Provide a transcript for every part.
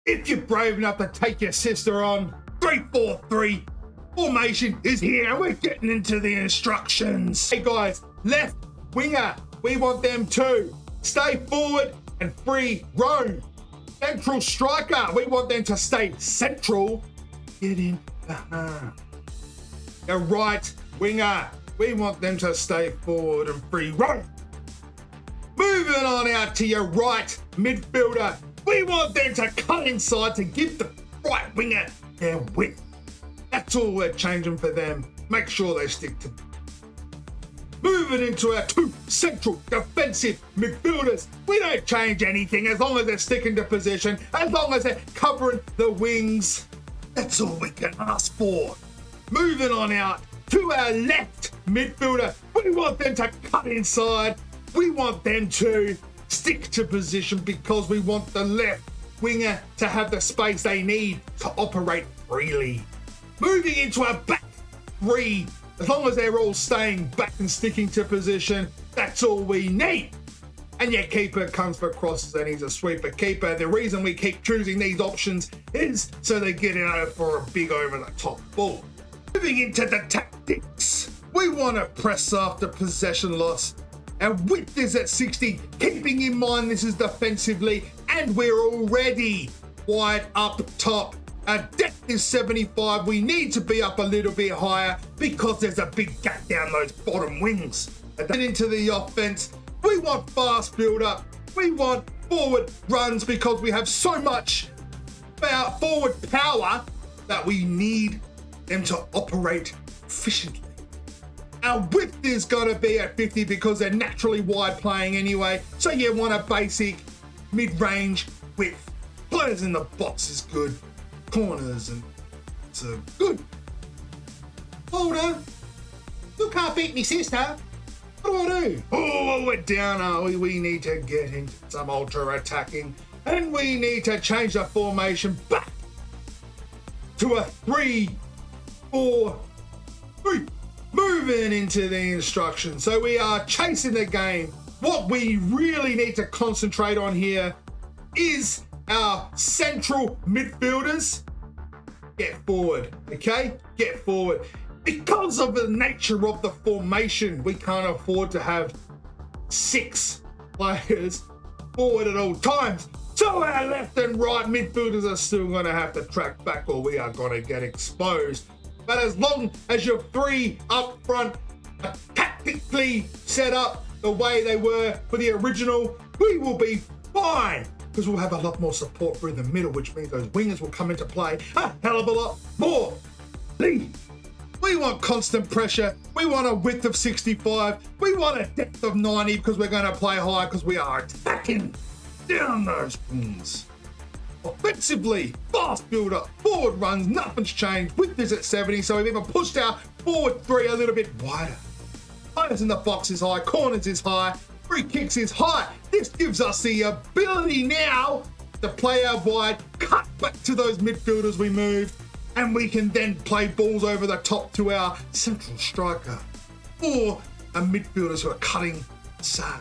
If you're brave enough to take your sister on, 3-4-3 formation is here and we're getting into the instructions. Hey guys, left winger, we want them to stay forward and free roam. Central striker, we want them to stay central. Get in behind. The right winger, we want them to stay forward and free roam. Moving on out to your right midfielder, we want them to cut inside to give the right winger their width. That's all we're changing for them. Make sure they stick to. Moving into our two central defensive midfielders, we don't change anything as long as they're sticking to position, as long as they're covering the wings. That's all we can ask for. Moving on out to our left midfielder, we want them to cut inside. We want them to stick to position because we want the left winger to have the space they need to operate freely. Moving into our back three, as long as they're all staying back and sticking to position, that's all we need. And your keeper comes for crosses and he's a sweeper keeper. The reason we keep choosing these options is so they get it out for a big over-the-top ball. Moving into the tactics, we want to press after possession loss. Our width is at 60, keeping in mind this is defensively, and we're already wide up top. Our depth is 75. We need to be up a little bit higher because there's a big gap down those bottom wings. And then into the offense, we want fast build-up. We want forward runs because we have so much forward power that we need them to operate efficiently. Our width is going to be at 50 because they're naturally wide playing anyway. So you want a basic mid-range width. Players in the box is good. Corners and so good. Older, you can't beat me, sister. What do I do? Oh, we're down, are we? We need to get into some ultra attacking and we need to change the formation back to a 3-4-3. Moving into the instructions. So we are chasing the game. What we really need to concentrate on here is our central midfielders. Get forward, okay? Get forward. Because of the nature of the formation, we can't afford to have 6 players forward at all times. So our left and right midfielders are still going to have to track back or we are going to get exposed. But as long as your 3 up front are tactically set up the way they were for the original, we will be fine because we'll have a lot more support through the middle, which means those wingers will come into play a hell of a lot more. We want constant pressure. We want a width of 65. We want a depth of 90 because we're going to play high because we are attacking down those wings. Offensively, fast build-up, forward runs, nothing's changed. Width is at 70, so we've even pushed our forward 3 a little bit wider. Players in the box is high, corners is high, free kicks is high. This gives us the ability now to play out wide, cut back to those midfielders we moved, and we can then play balls over the top to our central striker or our midfielders who are cutting inside.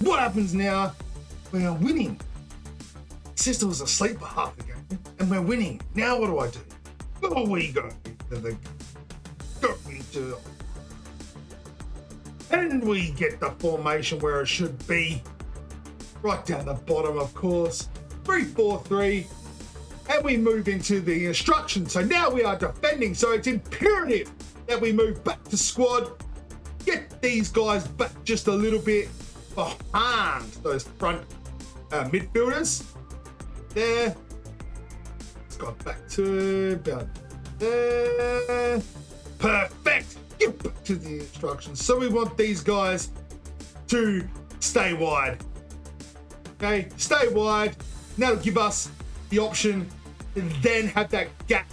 What happens now? We are winning. Sister was asleep for half the game, and we're winning. Now what do I do? Well, we go into and we get the formation where it should be. Right down the bottom, of course. 3-4-3. And we move into the instructions. So now we are defending. So it's imperative that we move back to squad. Get these guys back just a little bit behind those front midfielders. There. Let's go back to about there. Perfect. Get back to the instructions. So we want these guys to stay wide. Okay, stay wide. Now that'll give us the option to then have that gap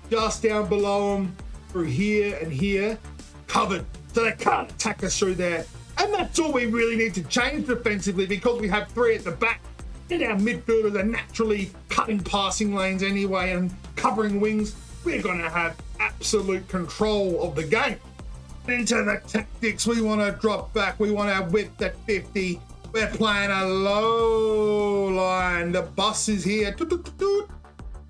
just down below them through here and here covered so they can't attack us through there. And that's all we really need to change defensively because we have 3 at the back and our midfielders are naturally cutting passing lanes anyway and covering wings. We're going to have absolute control of the game. Into the tactics, we want to drop back. We want our width at 50. We're playing a low line. The bus is here. Toot, toot, toot, toot.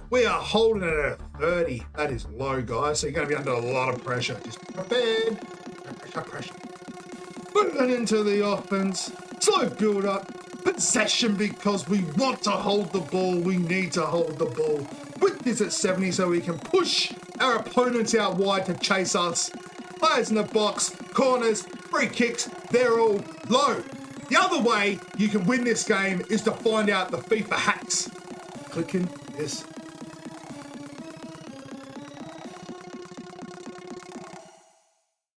We are holding it at 30. That is low, guys. So you're going to be under a lot of pressure. Just be prepared. Pressure. Moving into the offense. Slow build up. Possession because we want to hold the ball. We need to hold the ball. Width is at 70 so we can push our opponents out wide to chase us. Players in the box, corners, free kicks, they're all low. The other way you can win this game is to find out the FIFA hacks. Clicking this